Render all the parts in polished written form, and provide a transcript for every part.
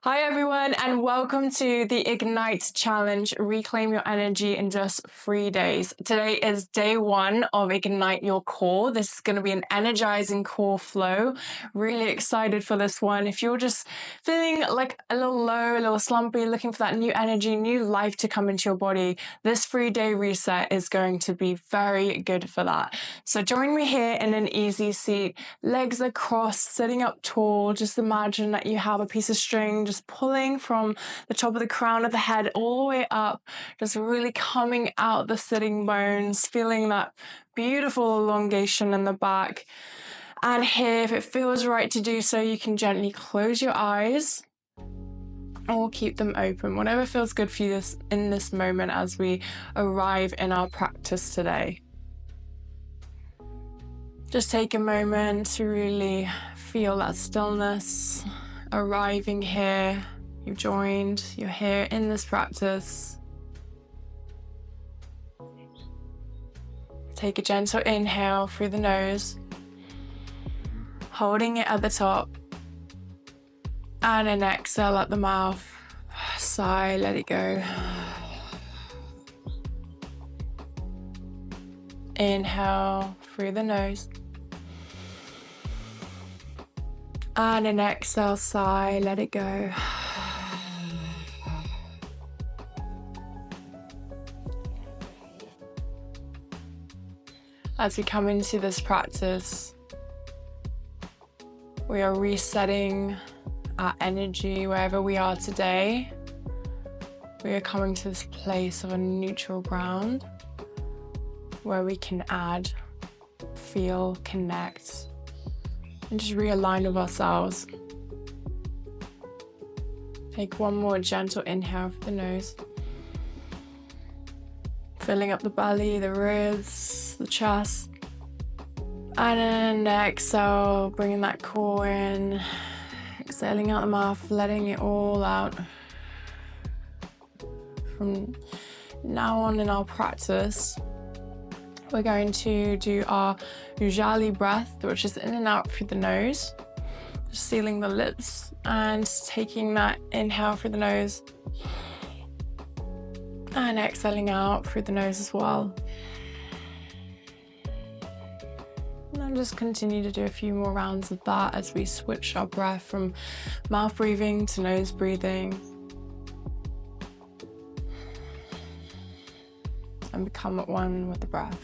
Hi everyone, and welcome to the Ignite Challenge, Reclaim Your Energy in Just 3 days. Today is day 1 of Ignite Your Core. This is going to be an energizing core flow. Really excited for this one. If you're just feeling like a little low, a little slumpy, looking for that new energy, new life to come into your body, this 3-day reset is going to be very good for that. So join me here in an easy seat, legs are crossed, sitting up tall. Just imagine that you have a piece of string just pulling from the top of the crown of the head all the way up, just really coming out the sitting bones, feeling that beautiful elongation in the back. And here, if it feels right to do so, you can gently close your eyes or keep them open, whatever feels good for you in this moment as we arrive in our practice today. Just take a moment to really feel that stillness. Arriving here, you've joined, you're here in this practice. Take a gentle inhale through the nose, holding it at the top, and an exhale at the mouth. Sigh, let it go. Inhale through the nose. And an exhale, sigh, let it go. As we come into this practice, we are resetting our energy wherever we are today. We are coming to this place of a neutral ground where we can add, feel, connect, and just realign with ourselves. Take one more gentle inhale through the nose. Filling up the belly, the ribs, the chest. And then exhale, bringing that core in. Exhaling out the mouth, letting it all out. From now on in our practice, we're going to do our Ujjayi breath, which is in and out through the nose, just sealing the lips and taking that inhale through the nose and exhaling out through the nose as well. And just continue to do a few more rounds of that as we switch our breath from mouth breathing to nose breathing and become at one with the breath.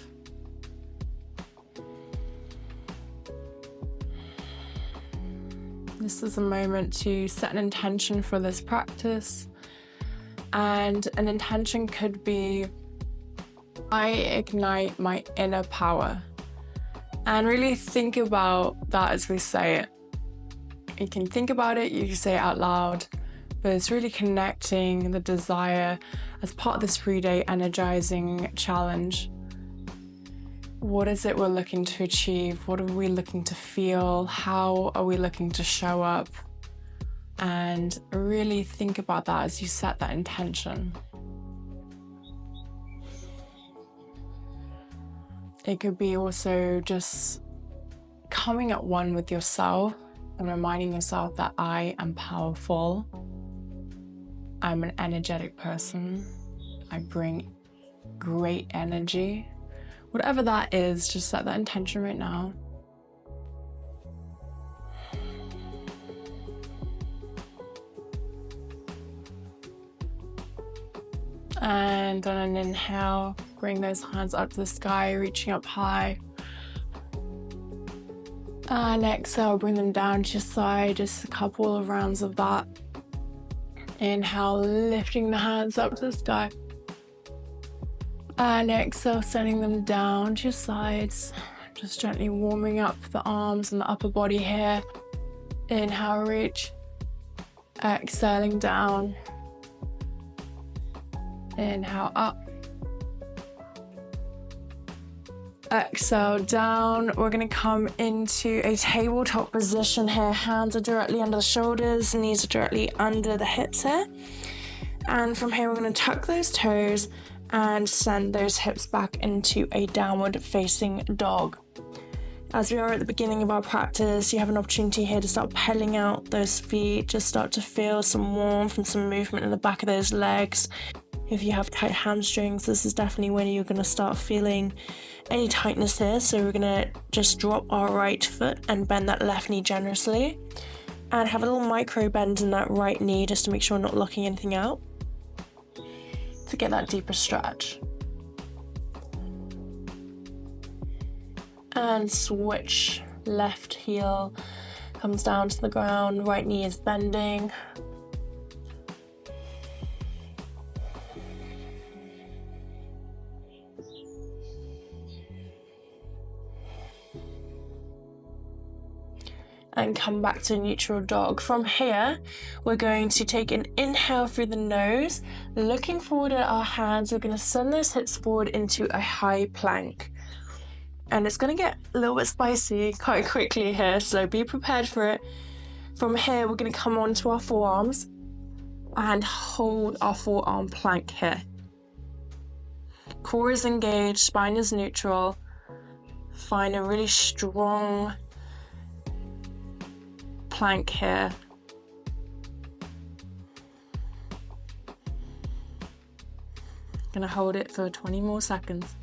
This is a moment to set an intention for this practice, and an intention could be, I ignite my inner power. And really think about that as we say it. You can think about it, you can say it out loud, but it's really connecting the desire as part of this 3-day energizing challenge. What is it we're looking to achieve? What are we looking to feel? How are we looking to show up? And really think about that as you set that intention. It could be also just coming at one with yourself and reminding yourself that I am powerful. I'm an energetic person. I bring great energy. Whatever that is, just set that intention right now. And on an inhale, bring those hands up to the sky, reaching up high. And exhale, bring them down to your side, just a couple of rounds of that. Inhale, lifting the hands up to the sky. And exhale, sending them down to your sides. Just gently warming up the arms and the upper body here. Inhale, reach. Exhaling down. Inhale, up. Exhale, down. We're going to come into a tabletop position here. Hands are directly under the shoulders, knees are directly under the hips here. And from here, we're going to tuck those toes and send those hips back into a downward facing dog. As we are at the beginning of our practice, you have an opportunity here to start pedaling out those feet, just start to feel some warmth and some movement in the back of those legs. If you have tight hamstrings, this is definitely when you're going to start feeling any tightness here. So we're going to just drop our right foot and bend that left knee generously, and have a little micro bend in that right knee just to make sure we're not locking anything out, to get that deeper stretch. And switch. Left heel comes down to the ground, right knee is bending. And come back to neutral dog. From here, we're going to take an inhale through the nose, looking forward at our hands. We're going to send those hips forward into a high plank. And it's going to get a little bit spicy quite quickly here, so be prepared for it. From here, we're going to come onto our forearms and hold our forearm plank here. Core is engaged, spine is neutral. Find a really strong plank here. Gonna hold it for 20 more seconds.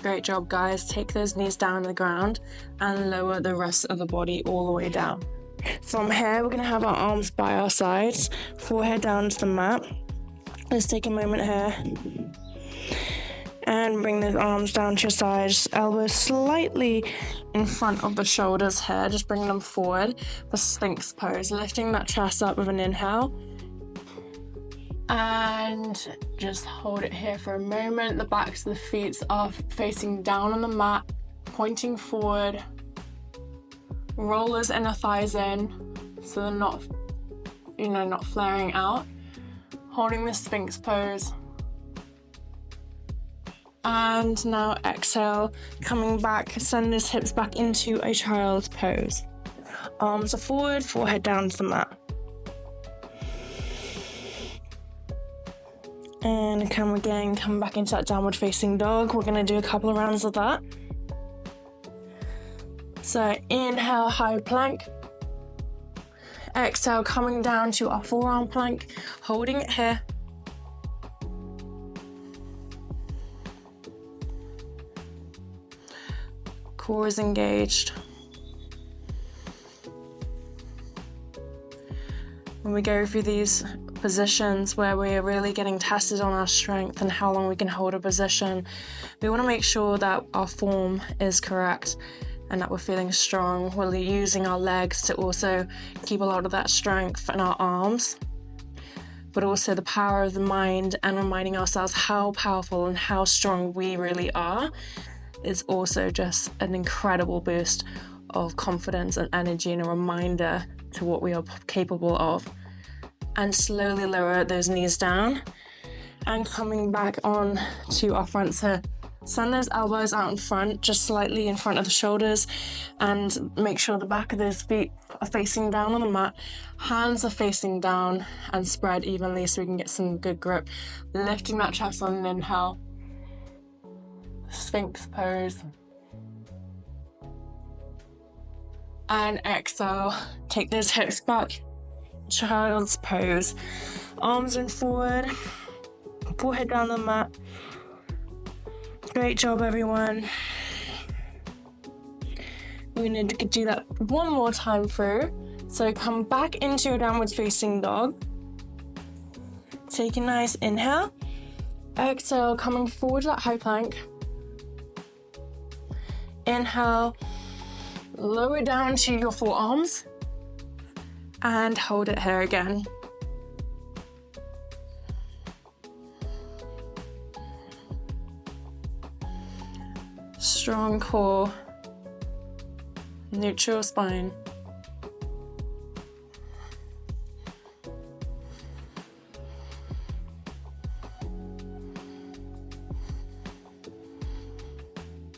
Great job, guys. Take those knees down to the ground and lower the rest of the body all the way down. From here, we're going to have our arms by our sides, forehead down to the mat. Let's take a moment here and bring those arms down to your sides, elbows slightly in front of the shoulders here, just bringing them forward for Sphinx pose, lifting that chest up with an inhale. And just hold it here for a moment. The backs of the feet are facing down on the mat, pointing forward. Roll those inner thighs in so they're not, not flaring out. Holding the Sphinx pose. And now exhale, coming back, send those hips back into a child's pose. Arms are forward, forehead down to the mat. And come back into that downward facing dog. We're going to do a couple of rounds of that. So inhale, high plank. Exhale, coming down to our forearm plank, holding it here. Core is engaged. When we go through these positions where we're really getting tested on our strength and how long we can hold a position, we want to make sure that our form is correct and that we're feeling strong. We're using our legs to also keep a lot of that strength in our arms, but also the power of the mind and reminding ourselves how powerful and how strong we really are is also just an incredible boost of confidence and energy and a reminder to what we are capable of. And slowly lower those knees down and coming back on to our fronts here. Send those elbows out in front, just slightly in front of the shoulders, and make sure the back of those feet are facing down on the mat. Hands are facing down and spread evenly so we can get some good grip. Lifting that chest on an inhale. Sphinx pose. And exhale, take those hips back. Child's pose. Arms in forward, forehead down the mat. Great job, everyone. We're going to do that one more time through. So come back into your downward facing dog. Take a nice inhale. Exhale, coming forward to that high plank. Inhale, lower down to your forearms. And hold it here again. Strong core, neutral spine.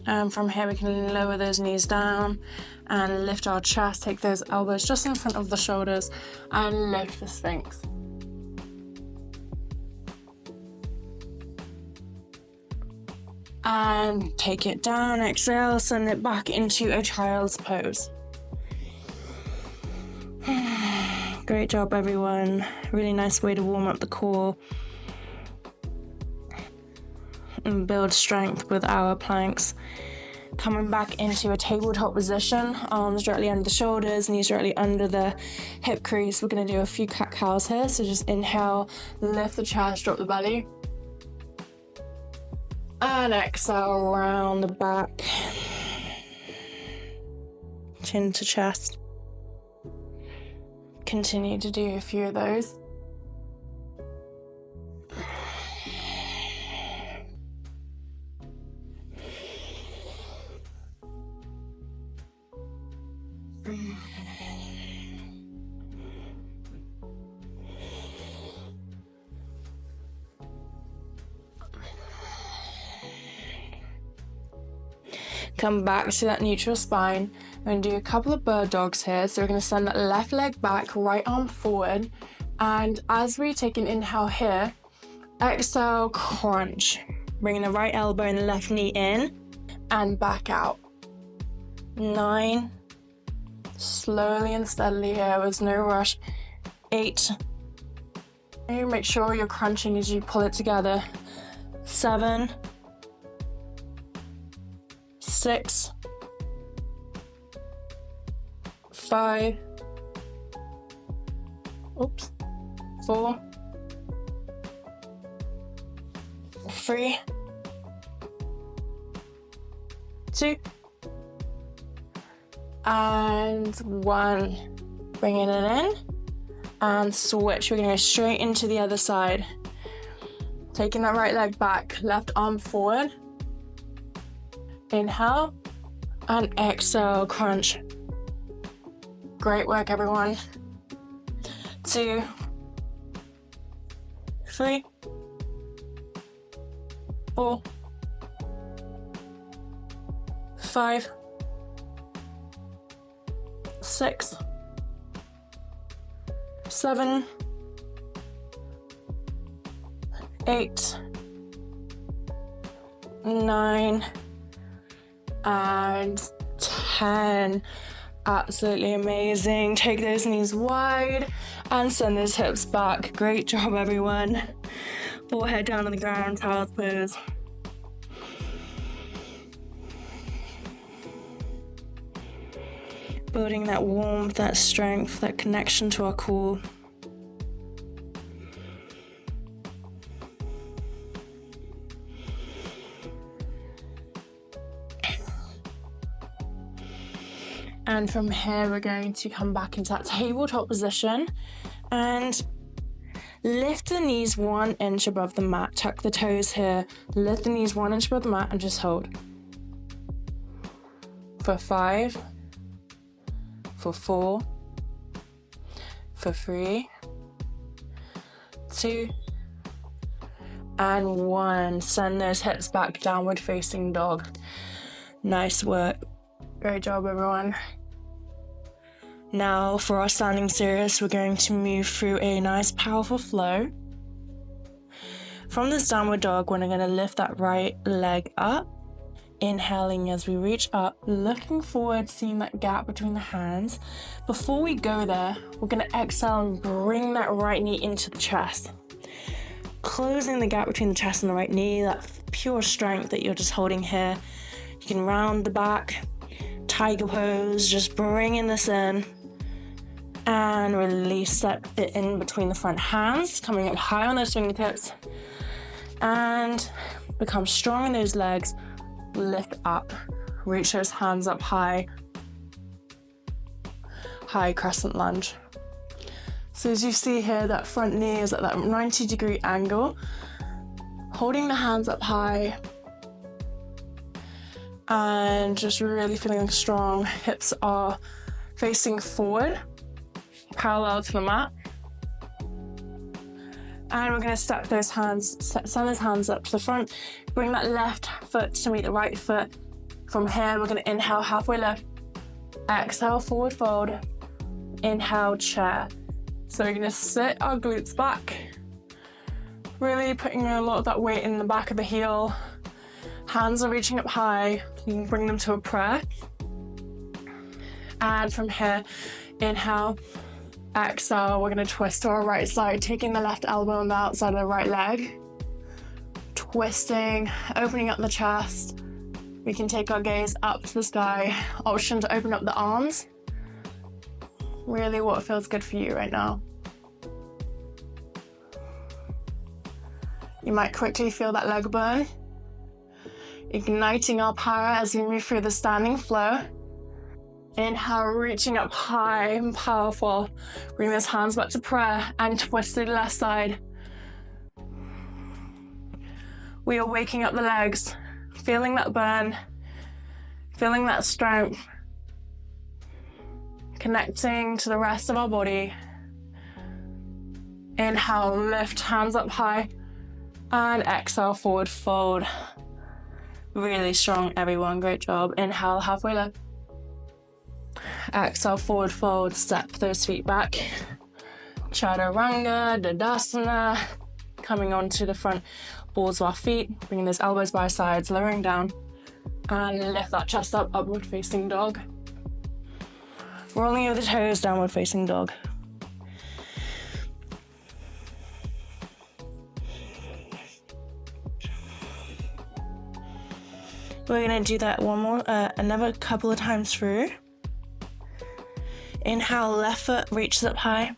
And from here, we can lower those knees down and lift our chest. Take those elbows just in front of the shoulders and lift the Sphinx. And take it down, exhale, send it back into a child's pose. Great job, everyone. Really nice way to warm up the core and build strength with our planks. Coming back into a tabletop position, arms directly under the shoulders, knees directly under the hip crease. We're going to do a few cat cows here. So just inhale, lift the chest, drop the belly. And exhale, round the back. Chin to chest. Continue to do a few of those. Come back to that neutral spine. We're going to do a couple of bird dogs here. So we're going to send that left leg back, right arm forward. And as we take an inhale here, exhale, crunch. Bringing the right elbow and the left knee in and back out. 9. Slowly and steadily here, there's no rush. 8. Make sure you're crunching as you pull it together. 7. 6. 5. 4. 3. 2. And 1. Bringing it in and switch. We're going to go straight into the other side. Taking that right leg back, left arm forward. Inhale and exhale, crunch. Great work, everyone. 2, 3, 4, 5, 6, 7, 8, 9, and 10. Absolutely amazing. Take those knees wide and send those hips back. Great job, everyone. Forehead down on the ground, child's pose. Building that warmth, that strength, that connection to our core. And from here, we're going to come back into that tabletop position and lift the knees 1 inch above the mat. Tuck the toes here. Lift the knees 1 inch above the mat and just hold. For 5, for 4, for 3, 2, and 1. Send those hips back, downward facing dog. Nice work. Great job, everyone. Now for our standing series, we're going to move through a nice powerful flow. From this downward dog, we're going to lift that right leg up, inhaling as we reach up, looking forward, seeing that gap between the hands. Before we go there, we're going to exhale and bring that right knee into the chest. Closing the gap between the chest and the right knee, that pure strength that you're just holding here. You can round the back, tiger pose, just bringing this in. And release that bit in between the front hands, coming up high on those fingertips. And become strong in those legs. Lift up, reach those hands up high. High crescent lunge. So as you see here, that front knee is at that 90-degree angle. Holding the hands up high. And just really feeling strong. Hips are facing forward, parallel to the mat. And we're going to step those hands, send those hands up to the front. Bring that left foot to meet the right foot. From here, we're going to inhale, halfway lift. Exhale, forward fold. Inhale, chair. So we're going to sit our glutes back. Really putting a lot of that weight in the back of the heel. Hands are reaching up high. You can bring them to a prayer. And from here, inhale, exhale. We're going to twist to our right side, taking the left elbow on the outside of the right leg. Twisting, opening up the chest. We can take our gaze up to the sky. Option to open up the arms. Really what feels good for you right now. You might quickly feel that leg burn. Igniting our power as we move through the standing flow. Inhale, reaching up high and powerful. Bring those hands back to prayer and twist to the left side. We are waking up the legs, feeling that burn, feeling that strength, connecting to the rest of our body. Inhale, lift, hands up high, and exhale, forward fold. Really strong, everyone, great job. Inhale, halfway lift. Exhale, forward fold, step those feet back. Chaturanga, Tadasana, coming onto the front balls of our feet, bringing those elbows by our sides, lowering down, and lift that chest up, upward facing dog. Rolling over the toes, downward facing dog. We're gonna do that another couple of times through. Inhale, left foot reaches up high.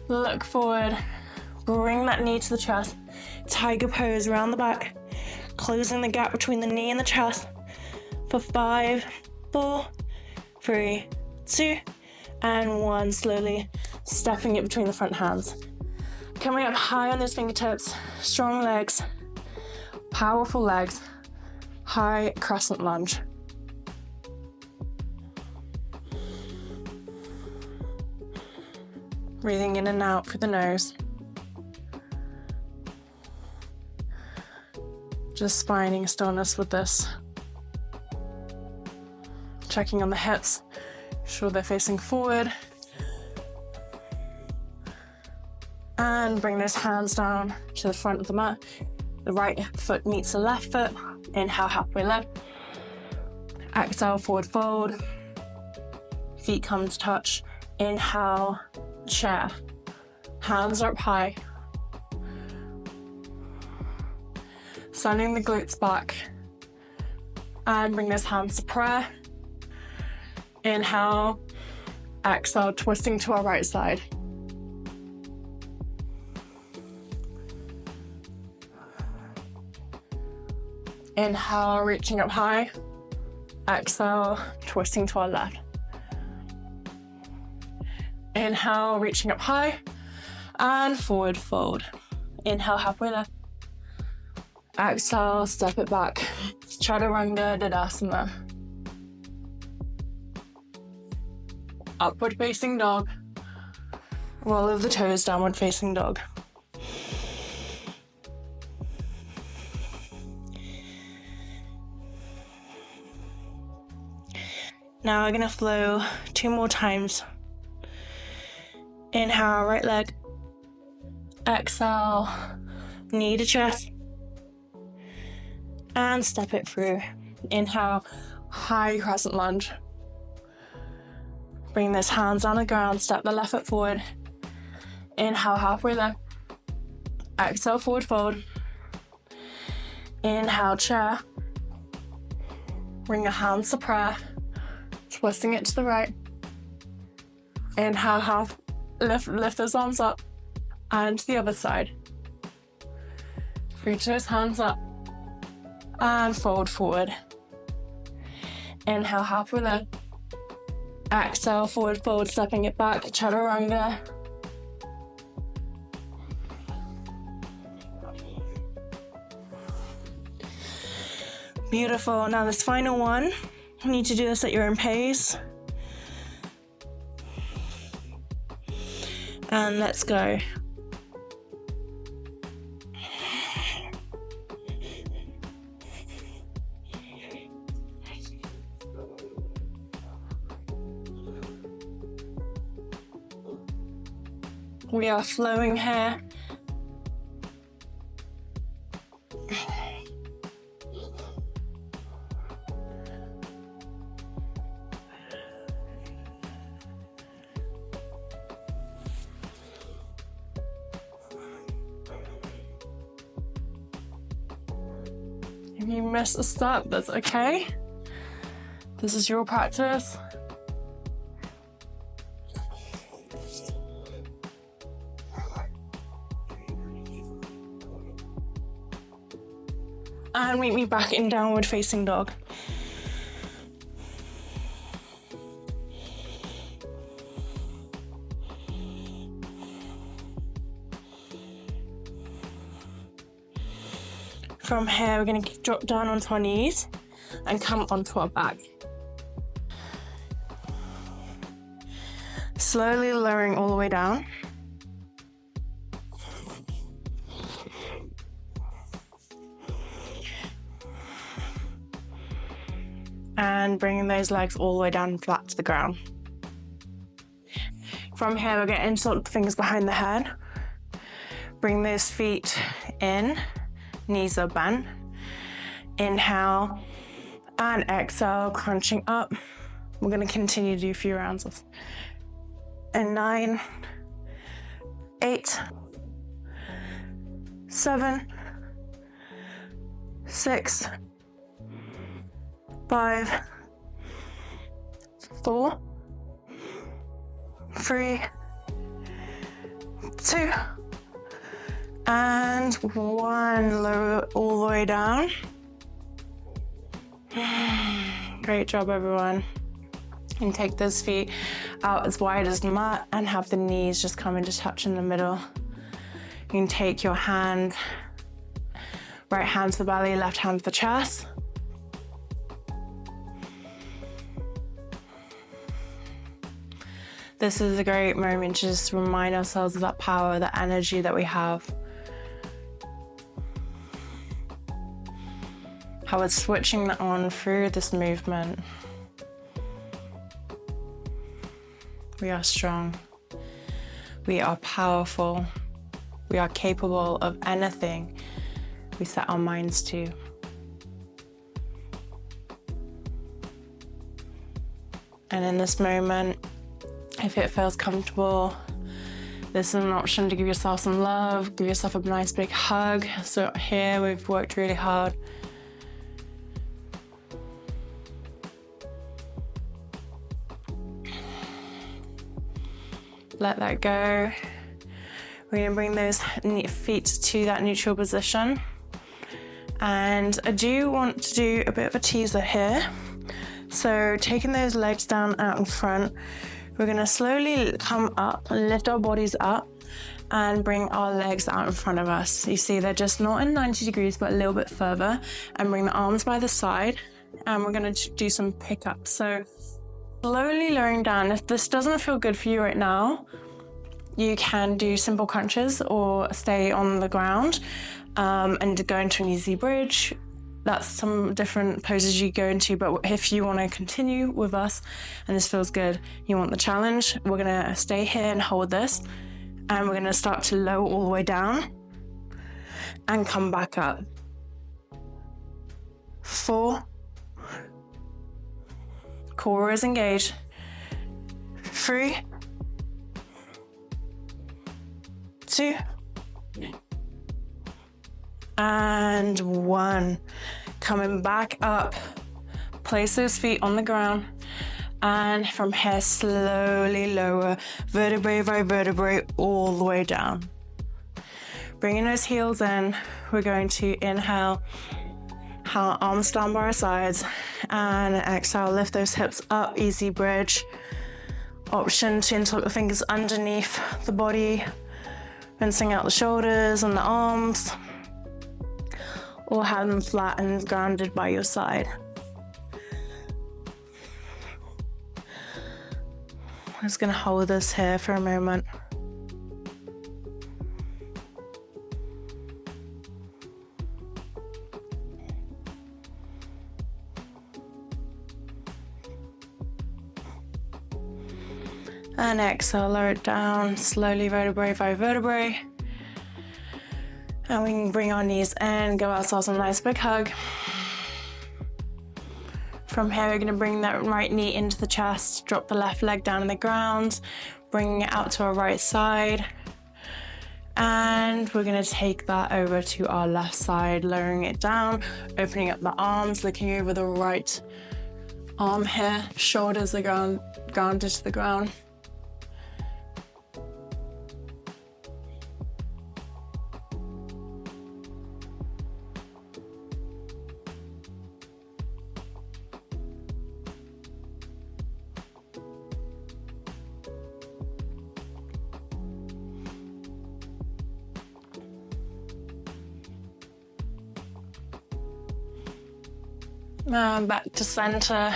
Look forward, bring that knee to the chest. Tiger pose around the back, closing the gap between the knee and the chest for 5, 4, 3, 2, and 1. Slowly stepping it between the front hands. Coming up high on those fingertips, strong legs, powerful legs, high crescent lunge. Breathing in and out through the nose. Just finding stillness with this. Checking on the hips, sure they're facing forward. And bring those hands down to the front of the mat. The right foot meets the left foot. Inhale, halfway lift. Exhale, forward fold. Feet come to touch. Inhale, chair. Hands are up high. Sending the glutes back. And bring those hands to prayer. Inhale, exhale, twisting to our right side. Inhale, reaching up high. Exhale, twisting to our left. Inhale, reaching up high. And forward fold. Inhale, halfway lift. Exhale, step it back. Chaturanga, Tadasana. Upward facing dog. Roll over the toes, downward facing dog. Now we're gonna flow 2 more times. Inhale, right leg. Exhale, knee to chest. And step it through. Inhale, high crescent lunge. Bring those hands on the ground, step the left foot forward. Inhale, halfway lift. Exhale, forward fold. Inhale, chair. Bring your hands to prayer. Twisting it to the right. Inhale, half, lift those arms up. And to the other side. Reach those hands up. And fold forward. Inhale, halfway lift. Exhale, forward fold, stepping it back, chaturanga. Beautiful. Now this final one, you need to do this at your own pace. And let's go. We are flowing here. If you miss a step, that's okay. This is your practice. And meet me back in downward facing dog. From here, we're going to drop down onto our knees and come onto our back. Slowly lowering all the way down. And bringing those legs all the way down flat to the ground. From here, we're going to insert the fingers behind the head. Bring those feet in. Knees are bent. Inhale and exhale, crunching up. We're going to continue to do a few rounds of. And 9, 8, 7, 6, 5, 4, 3, 2, and 1. Lower all the way down. Great job, everyone. And take those feet out as wide as the mat and have the knees just come into touch in the middle. You can take your hand, right hand to the belly, left hand to the chest. This is a great moment to just remind ourselves of that power, that energy that we have. How it's switching that on through this movement. We are strong. We are powerful. We are capable of anything we set our minds to. And in this moment, if it feels comfortable, this is an option to give yourself some love, give yourself a nice big hug. So here we've worked really hard. Let that go. We're going to bring those feet to that neutral position. And I do want to do a bit of a teaser here. So taking those legs down out in front, we're going to slowly come up and lift our bodies up and bring our legs out in front of us. You see they're just not in 90 degrees, but a little bit further. And bring the arms by the side. And we're going to do some pickups. So slowly lowering down. If this doesn't feel good for you right now, you can do simple crunches or stay on the ground and go into an easy bridge. That's some different poses you go into, but if you want to continue with us and this feels good, you want the challenge, we're going to stay here and hold this, and we're going to start to lower all the way down and come back up. 4, core is engaged. 3, 2, and 1. Coming back up, place those feet on the ground, and from here slowly lower vertebrae by vertebrae all the way down. Bringing those heels in, we're going to inhale, arms down by our sides, and exhale, lift those hips up, easy bridge. Option to interlock the fingers underneath the body, rinsing out the shoulders and the arms, or have them flat and grounded by your side. I'm just going to hold this here for a moment. And exhale, lower it down slowly, vertebrae by vertebrae. And we can bring our knees in, give ourselves a nice big hug. From here, we're going to bring that right knee into the chest, drop the left leg down on the ground, bringing it out to our right side. And we're going to take that over to our left side, lowering it down, opening up the arms, looking over the right arm here, shoulders are grounded to the ground. Back to center.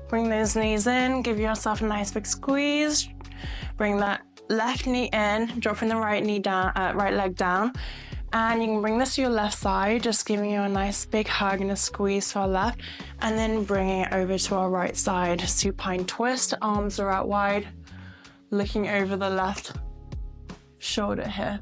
Bring those knees in, give yourself a nice big squeeze. Bring that left knee in, dropping the right knee down, right leg down. And you can bring this to your left side, just giving you a nice big hug and a squeeze to our left. And then bringing it over to our right side. Supine twist, arms are out wide, looking over the left shoulder here.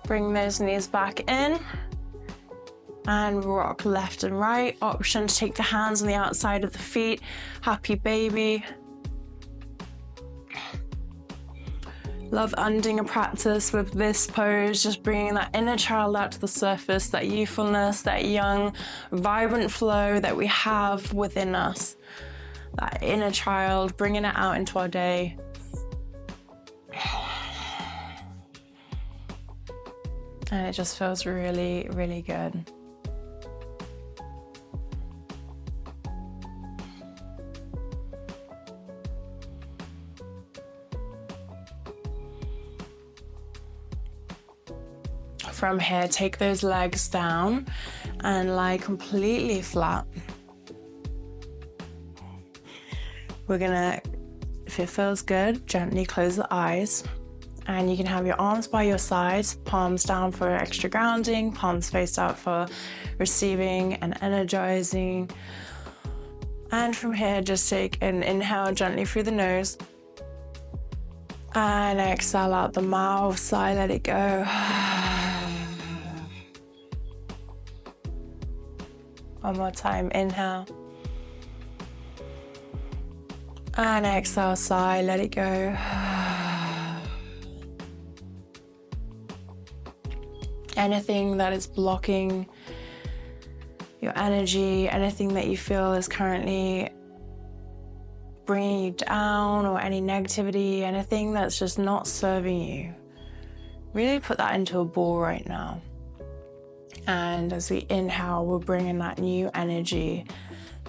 Bring those knees back in and rock left and right. Option to take the hands on the outside of the feet. Happy baby. Love undoing a practice with this pose, just bringing that inner child out to the surface, that youthfulness, that young, vibrant flow that we have within us. That inner child, bringing it out into our day. And it just feels really, really good. From here, take those legs down and lie completely flat. We're gonna, if it feels good, gently close the eyes. And you can have your arms by your sides, palms down for extra grounding, palms face out for receiving and energizing. And from here, just take an inhale gently through the nose. And exhale out the mouth, sigh, let it go. One more time, inhale. And exhale, sigh, let it go. Anything that is blocking your energy, anything that you feel is currently bringing you down, or any negativity, anything that's just not serving you, really put that into a ball right now. And as we inhale, we're bringing that new energy,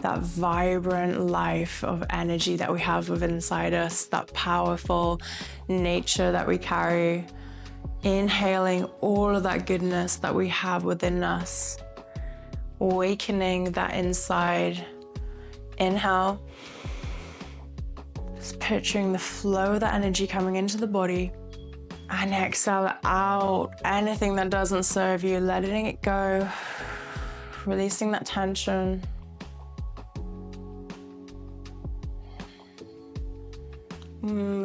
that vibrant life of energy that we have within inside us, that powerful nature that we carry. Inhaling all of that goodness that we have within us, awakening that inside. Inhale, just picturing the flow of that energy coming into the body, and exhale out anything that doesn't serve you, letting it go, releasing that tension.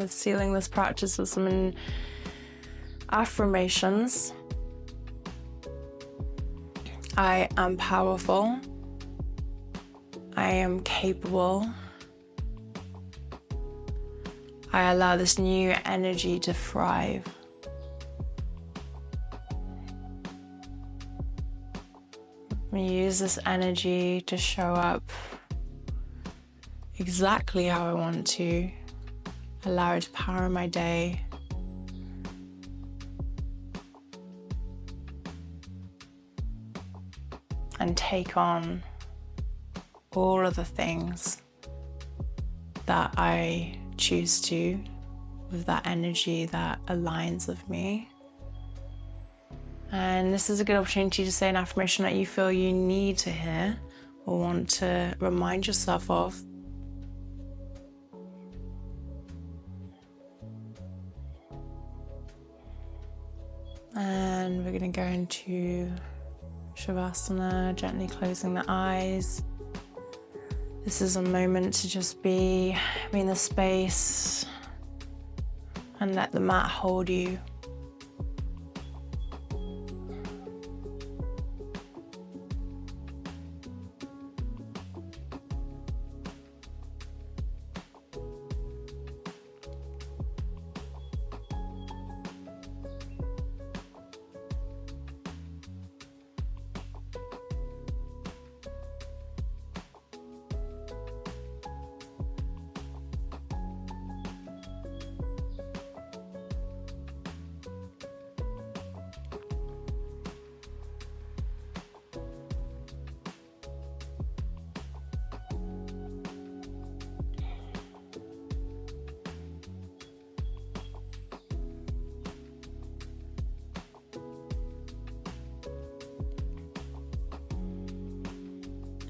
Sealing this practice with some affirmations. I am powerful. I am capable. I allow this new energy to thrive. I use this energy to show up exactly how I want to. Allow it to power my day. And take on all of the things that I choose to with that energy that aligns with me. And this is a good opportunity to say an affirmation that you feel you need to hear or want to remind yourself of. And we're going to go into Shavasana, gently closing the eyes. This is a moment to just be in the space and let the mat hold you.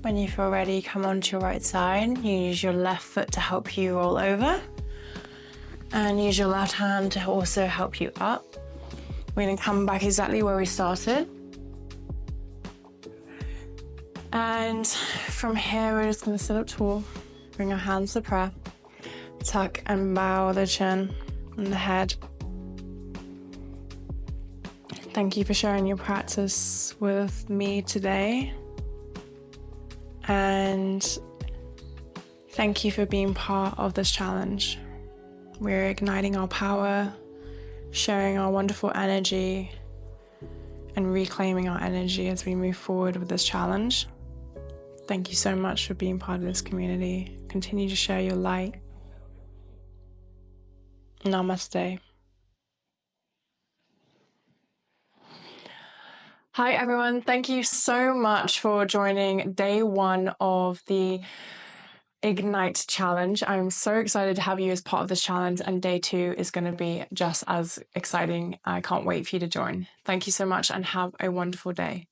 When you feel ready, come onto your right side. You use your left foot to help you roll over. And use your left hand to also help you up. We're going to come back exactly where we started. And from here, we're just going to sit up tall. Bring our hands to prayer. Tuck and bow the chin and the head. Thank you for sharing your practice with me today. And thank you for being part of this challenge. We're igniting our power, sharing our wonderful energy, and reclaiming our energy as we move forward with this challenge. Thank you so much for being part of this community. Continue to share your light. Namaste. Hi everyone, thank you so much for joining day one of the Ignite challenge. I'm so excited to have you as part of this challenge, and day two is going to be just as exciting. I can't wait for you to join. Thank you so much and have a wonderful day.